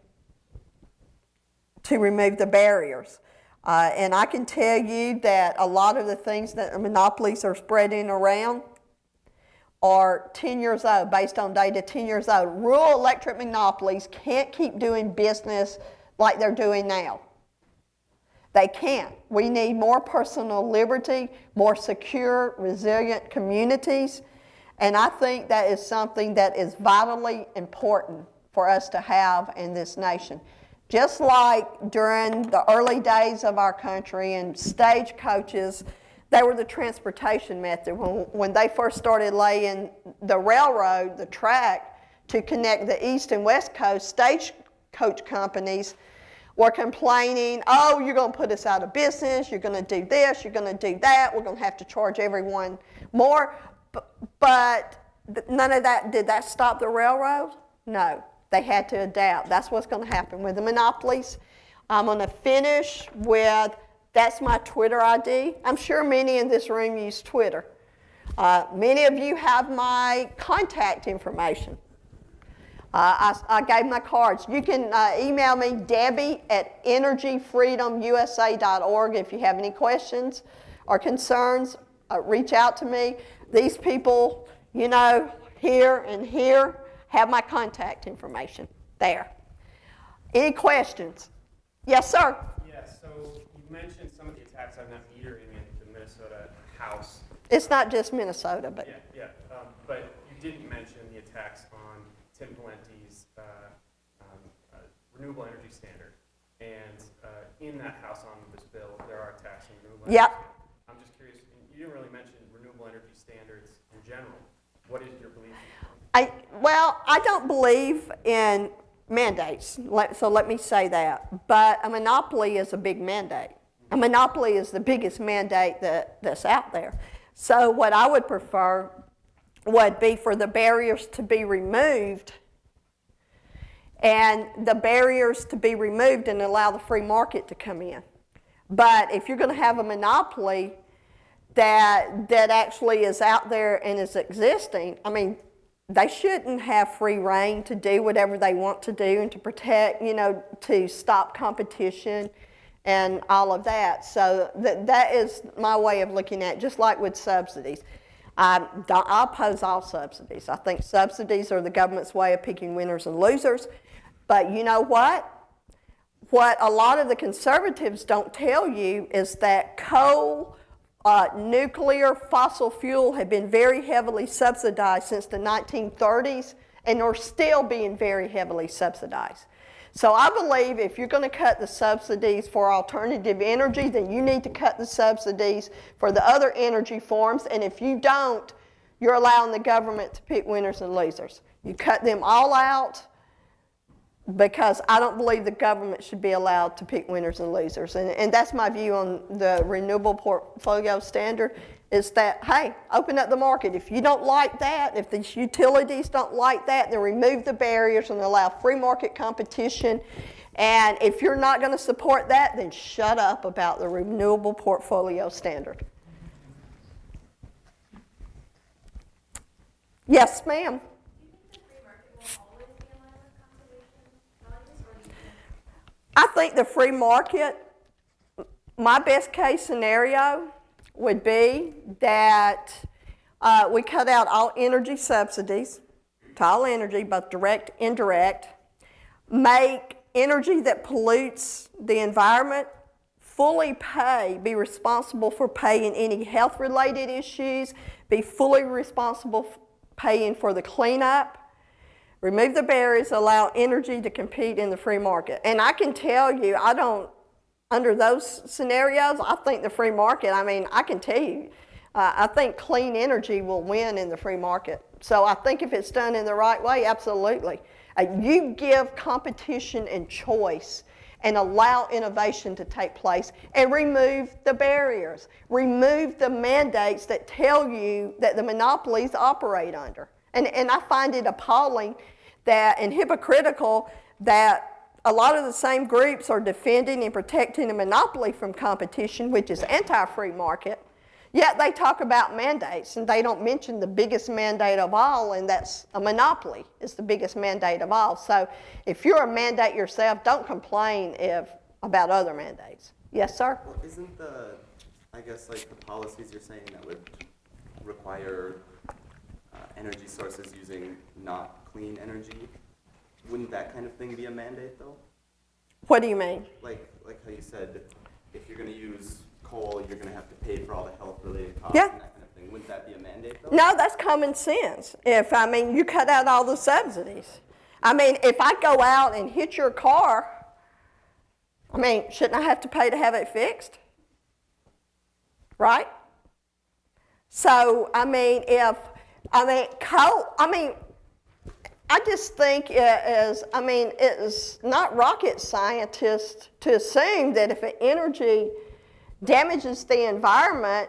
to remove the barriers. And I can tell you that a lot of the things that the monopolies are spreading around are 10 years old, based on data 10 years old. Rural electric monopolies can't keep doing business like they're doing now. They can't. We need more personal liberty, more secure, resilient communities, and I think that is something that is vitally important for us to have in this nation. Just like during the early days of our country and stagecoaches, they were the transportation method. When they first started laying the railroad, the track, to connect the East and West Coast, stagecoach companies were complaining, oh, you're going to put us out of business, you're going to do this, you're going to do that, we're going to have to charge everyone more. But none of that, did that stop the railroad? No. They had to adapt. That's what's going to happen with the monopolies. I'm going to finish with, that's my Twitter ID. I'm sure many in this room use Twitter. Many of you have my contact information. I gave my cards. You can email me, Debbie@energyfreedomusa.org, if you have any questions or concerns. Reach out to me. These people, you know, here and here, have my contact information there. Any questions? Yes, sir? Yeah, so you mentioned some of the attacks on that metering in the Minnesota House. It's not just Minnesota, but... But you didn't mention the attacks on Tim Pawlenty's renewable energy standard. And in that House Omnibus bill, there are attacks on renewable energy standard. I'm just curious, you didn't really mention renewable energy standards in general. What is your belief? I don't believe in mandates, so let me say that. But a monopoly is a big mandate. A monopoly is the biggest mandate that's out there. So what I would prefer would be for the barriers to be removed, and the barriers to be removed and allow the free market to come in. But if you're going to have a monopoly that actually is out there and is existing, I mean, they shouldn't have free reign to do whatever they want to do and to protect, you know, to stop competition and all of that. So that is my way of looking at it, just like with subsidies. I oppose all subsidies. I think subsidies are the government's way of picking winners and losers. But you know what? What a lot of the conservatives don't tell you is that coal, nuclear, fossil fuel have been very heavily subsidized since the 1930s, and are still being very heavily subsidized. So I believe if you're going to cut the subsidies for alternative energy, then you need to cut the subsidies for the other energy forms, and if you don't, you're allowing the government to pick winners and losers. You cut them all out, because I don't believe the government should be allowed to pick winners and losers. And that's my view on the renewable portfolio standard, is that, hey, open up the market. If you don't like that, if the utilities don't like that, then remove the barriers and allow free market competition. And if you're not going to support that, then shut up about the renewable portfolio standard. Yes, ma'am. I think the free market, my best case scenario would be that we cut out all energy subsidies to all energy, both direct and indirect, make energy that pollutes the environment fully be responsible for paying any health-related issues, be fully responsible for paying for the cleanup, remove the barriers, allow energy to compete in the free market. And I can tell you, under those scenarios, I think the free market, I can tell you, I think clean energy will win in the free market. So I think if it's done in the right way, absolutely. You give competition and choice and allow innovation to take place and remove the barriers. Remove the mandates that tell you that the monopolies operate under. And I find it appalling and hypocritical that a lot of the same groups are defending and protecting a monopoly from competition, which is anti-free market, yet they talk about mandates, and they don't mention the biggest mandate of all, and that's a monopoly is the biggest mandate of all. So if you're a mandate yourself, don't complain about other mandates. Yes, sir? Well, isn't the policies you're saying that would require energy sources using not clean energy, wouldn't that kind of thing be a mandate, though? What do you mean? Like how you said, if you're going to use coal, you're going to have to pay for all the health-related costs Yeah. and that kind of thing. Wouldn't that be a mandate, though? No, that's common sense. You cut out all the subsidies. If I go out and hit your car, shouldn't I have to pay to have it fixed? Right? So, I just think it is not rocket scientist to assume that if an energy damages the environment,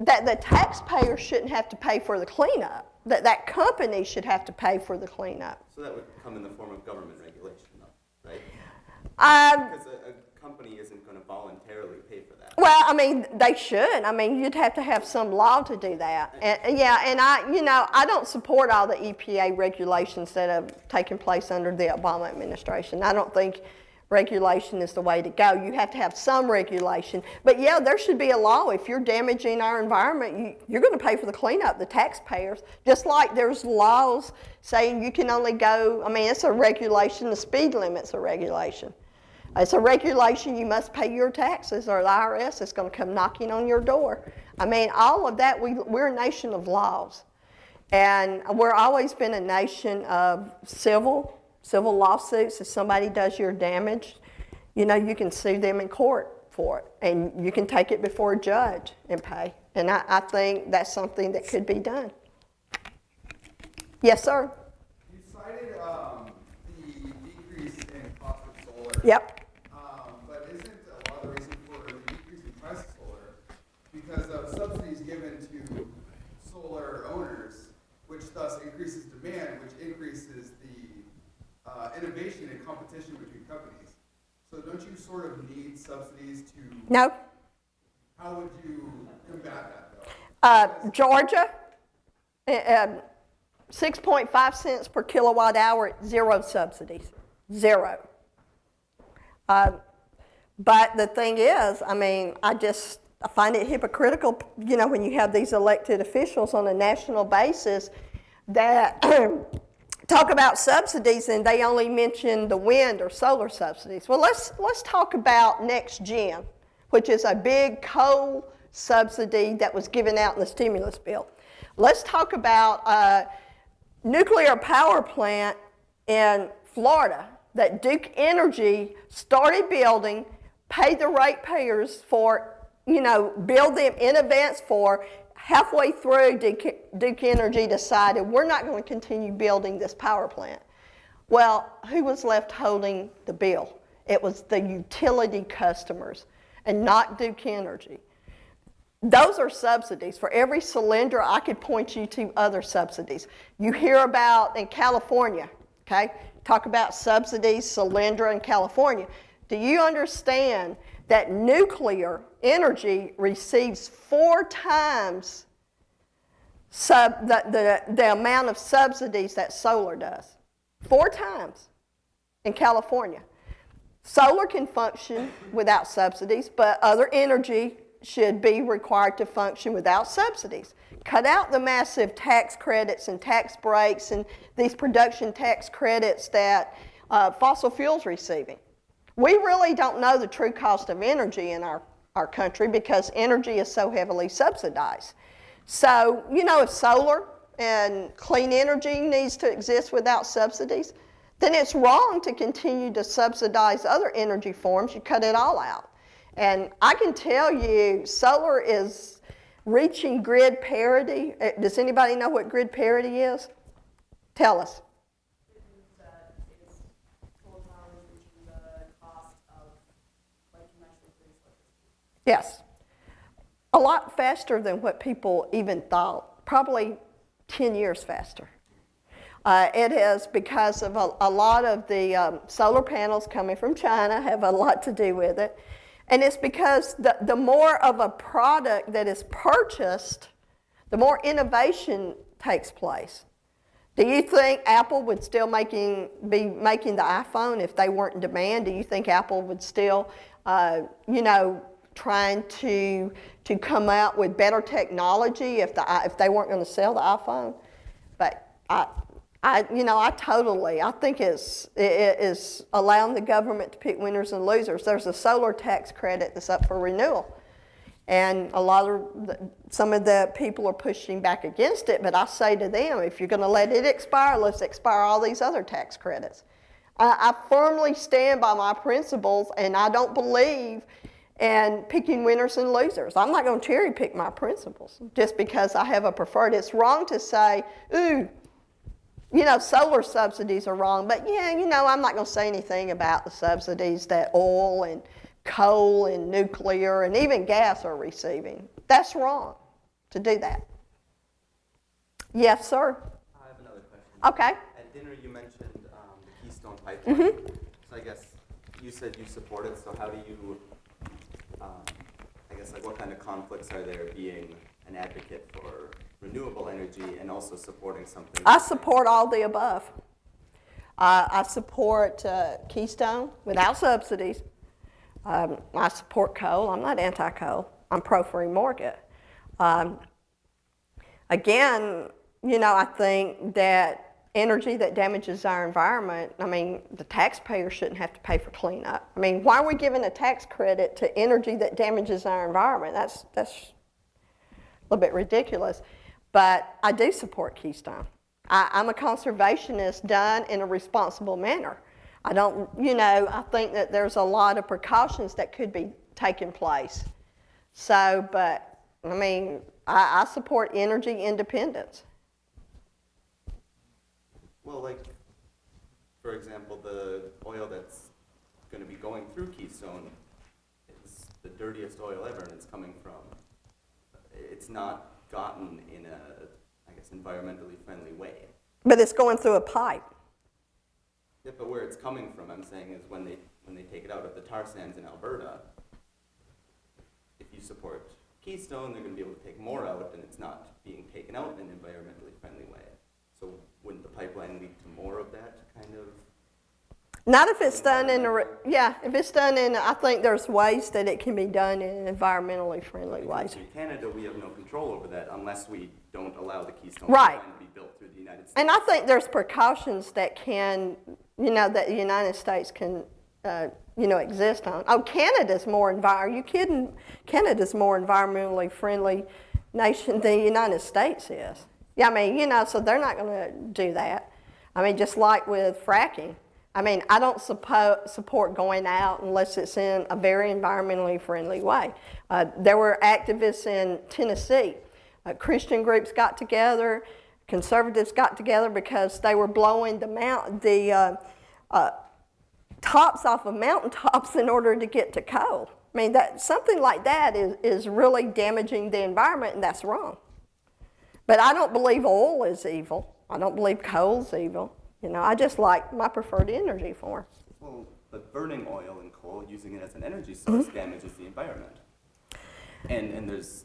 that the taxpayer shouldn't have to pay for the cleanup, that company should have to pay for the cleanup. So that would come in the form of government regulation, though, right? Because a company isn't going to voluntarily pay for that. Well, they should. You'd have to have some law to do that. And I don't support all the EPA regulations that have taken place under the Obama administration. I don't think regulation is the way to go. You have to have some regulation. But yeah, there should be a law. If you're damaging our environment, you're going to pay for the cleanup, the taxpayers. Just like there's laws saying you can only go, it's a regulation, the speed limit's a regulation. It's a regulation, you must pay your taxes or the IRS is going to come knocking on your door. All of that, we're a nation of laws. And we're always been a nation of civil lawsuits. If somebody does your damage, you can sue them in court for it. And you can take it before a judge and pay. And I think that's something that could be done. Yes, sir? You cited the decrease in cost of solar. Yep. But isn't a lot of the reason for the decrease in price of solar because of subsidies given to solar owners, which thus increases demand, which increases the innovation and competition between companies. So don't you sort of need subsidies to... No. How would you combat that, though? Georgia, 6.5 cents per kilowatt hour, 0 subsidies. 0. But the thing is, I find it hypocritical, you know, when you have these elected officials on a national basis that talk about subsidies and they only mention the wind or solar subsidies. Well, let's talk about Next Gen, which is a big coal subsidy that was given out in the stimulus bill. Let's talk about a nuclear power plant in Florida that Duke Energy started building, paid the ratepayers for, you know, build them in advance for. Halfway through, Duke Energy decided we're not going to continue building this power plant. Well, who was left holding the bill? It was the utility customers and not Duke Energy. Those are subsidies. For every cylinder, I could point you to other subsidies. You hear about in California, okay? Talk about subsidies, cylinder in California. Do you understand that nuclear energy receives 4 times the amount of subsidies that solar does? 4 times in California. Solar can function without subsidies, but other energy should be required to function without subsidies. Cut out the massive tax credits and tax breaks and these production tax credits that fossil fuels receiving. We really don't know the true cost of energy in our country because energy is so heavily subsidized. So, you know, if solar and clean energy needs to exist without subsidies, then it's wrong to continue to subsidize other energy forms. You cut it all out. And I can tell you, solar is reaching grid parity. Does anybody know what grid parity is? Tell us. Yes. A lot faster than what people even thought, probably 10 years faster. It is because of a lot of the solar panels coming from China have a lot to do with it. And it's because the more of a product that is purchased, the more innovation takes place. Do you think Apple would still be making the iPhone if they weren't in demand? Do you think Apple would still, trying to come out with better technology if they weren't going to sell the iPhone? But I think it is allowing the government to pick winners and losers. There's a solar tax credit that's up for renewal. And some of the people are pushing back against it, but I say to them, if you're going to let it expire, let's expire all these other tax credits. I firmly stand by my principles, and I don't believe in picking winners and losers. I'm not going to cherry pick my principles just because I have a preferred. It's wrong to say, ooh, solar subsidies are wrong, but I'm not going to say anything about the subsidies that oil and coal and nuclear and even gas are receiving. That's wrong to do that. Yes, sir? I have another question. Okay. At dinner you mentioned the Keystone Pipeline. Mm-hmm. So I guess you said you support it, so how do you, what kind of conflicts are there being an advocate for renewable energy and also supporting something? I support all the above. I support Keystone without subsidies. I support coal. I'm not anti-coal. I'm pro-free market. Again, I think that energy that damages our environment, the taxpayer shouldn't have to pay for cleanup. Why are we giving a tax credit to energy that damages our environment? That's a little bit ridiculous. But I do support Keystone. I'm a conservationist done in a responsible manner. I think that there's a lot of precautions that could be taking place. So, but, I support energy independence. Well, for example, the oil that's going to be going through Keystone is the dirtiest oil ever, and it's coming from, it's not gotten in a, environmentally friendly way. But it's going through a pipe. Yeah, but where it's coming from, I'm saying, is when they take it out of the tar sands in Alberta, if you support Keystone, they're going to be able to take more out, and it's not being taken out in an environmentally friendly way. So wouldn't the pipeline lead to more of that kind of? Not if it's done in if it's done in, I think there's ways that it can be done in environmentally friendly ways. In Canada, we have no control over that unless we don't allow the Keystone Right. Pipeline to be built through the United States. And I think there's precautions that can, that the United States can, exist on. Oh, Canada's more are you kidding? Canada's more environmentally friendly nation than the United States is. Yeah, I mean, so they're not going to do that. I mean, just like with fracking. I mean, I don't support going out unless it's in a very environmentally friendly way. There were activists in Tennessee. Christian groups got together, conservatives got together because they were blowing the tops off of mountaintops in order to get to coal. I mean, something like that is really damaging the environment, and that's wrong. But I don't believe oil is evil. I don't believe coal's evil. I just like my preferred energy form. Well, but burning oil and coal, using it as an energy source, damages the environment. And there's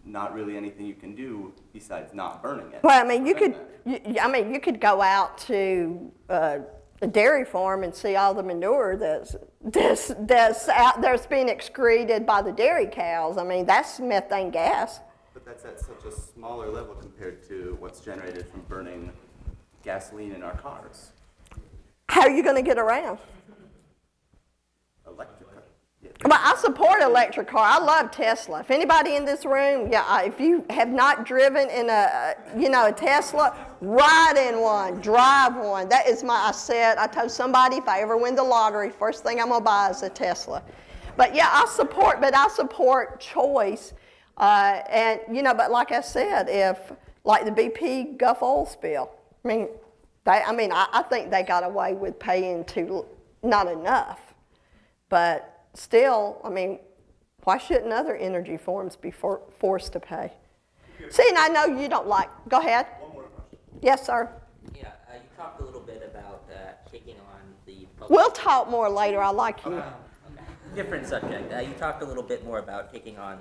not really anything you can do besides not burning it. Well, I mean, you could go out to a dairy farm and see all the manure that's out there's being excreted by the dairy cows. I mean, that's methane gas. But that's at such a smaller level compared to what's generated from burning gasoline in our cars. How are you going to get around? Electric car. Yeah. Well, I support electric car. I love Tesla. If anybody in this room, if you have not driven in a Tesla, ride in one, drive one. That is I told somebody if I ever win the lottery, first thing I'm going to buy is a Tesla. But yeah, I support choice. But like I said, like the BP Gulf oil spill, I think they got away with paying not enough. But still, why shouldn't other energy forms be forced to pay? See, and I know you don't like, go ahead. One more question. Yes, sir. Yeah, you talked a little bit about taking on the public. We'll talk more later. I like you. Okay. Different subject. You talked a little bit more about taking on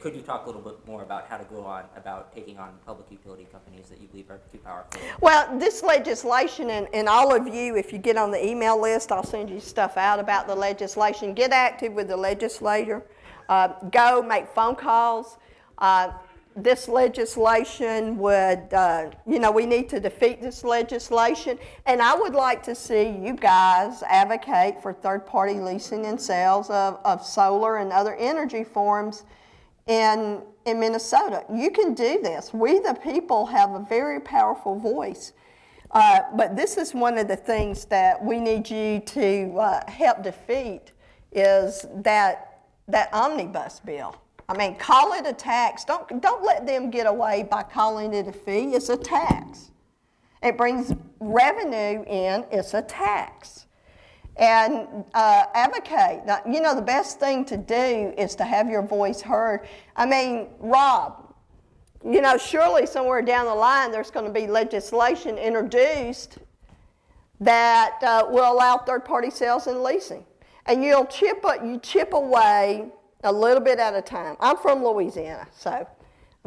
could you talk a little bit more about how to go on about taking on public utility companies that you believe are too powerful? Well, this legislation, and all of you, if you get on the email list, I'll send you stuff out about the legislation. Get active with the legislator. Go make phone calls. This legislation would, we need to defeat this legislation. And I would like to see you guys advocate for third-party leasing and sales of solar and other energy forms in Minnesota. You can do this. We, the people, have a very powerful voice. But this is one of the things that we need you to help defeat is that omnibus bill. Call it a tax. Don't let them get away by calling it a fee. It's a tax. It brings revenue in. It's a tax. And advocate. Now, the best thing to do is to have your voice heard. Rob, surely somewhere down the line there's going to be legislation introduced that will allow third-party sales and leasing. And you chip away a little bit at a time. I'm from Louisiana, so,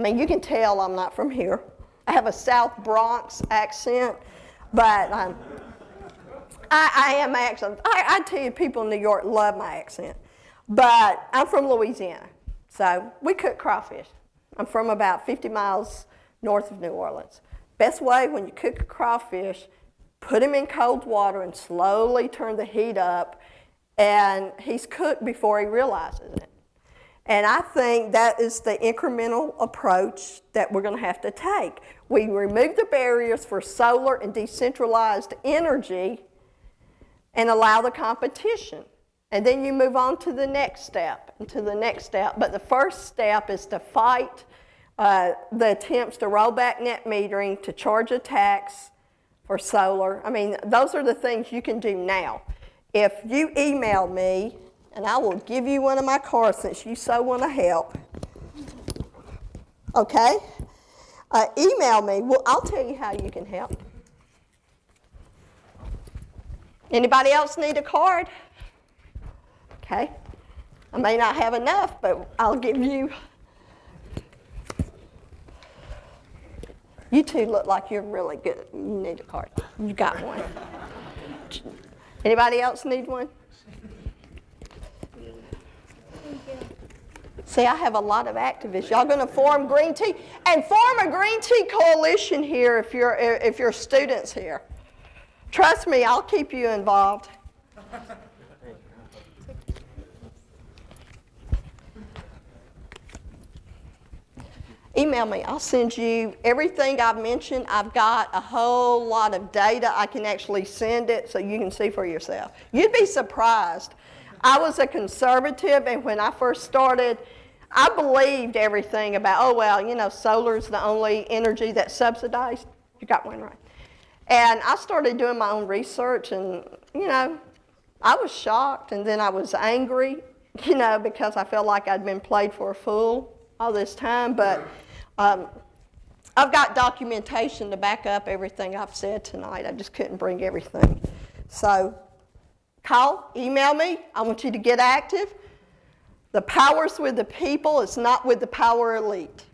you can tell I'm not from here. I have a South Bronx accent, but I am accent. I tell you, people in New York love my accent. But I'm from Louisiana, so we cook crawfish. I'm from about 50 miles north of New Orleans. Best way when you cook a crawfish, put him in cold water and slowly turn the heat up, and he's cooked before he realizes it. And I think that is the incremental approach that we're going to have to take. We remove the barriers for solar and decentralized energy and allow the competition. And then you move on to the next step, and to the next step. But the first step is to fight the attempts to roll back net metering, to charge a tax for solar. Those are the things you can do now. If you email me, and I will give you one of my cards since you so want to help. Okay? Email me. Well, I'll tell you how you can help. Anybody else need a card? Okay. I may not have enough, but I'll give you. You two look like you're really good. You need a card. You got one. Anybody else need one? See, I have a lot of activists. Y'all going to form green tea and form a green tea coalition here if you're students here. Trust me, I'll keep you involved. Email me. I'll send you everything I've mentioned. I've got a whole lot of data. I can actually send it so you can see for yourself. You'd be surprised. I was a conservative, and when I first started, I believed everything about, oh, well, you know, solar's the only energy that's subsidized. You got one right. And I started doing my own research, and, you know, I was shocked, and then I was angry, you know, because I felt like I'd been played for a fool all this time. But I've got documentation to back up everything I've said tonight. I just couldn't bring everything. So call, email me. I want you to get active. The power's with the people. It's not with the power elite.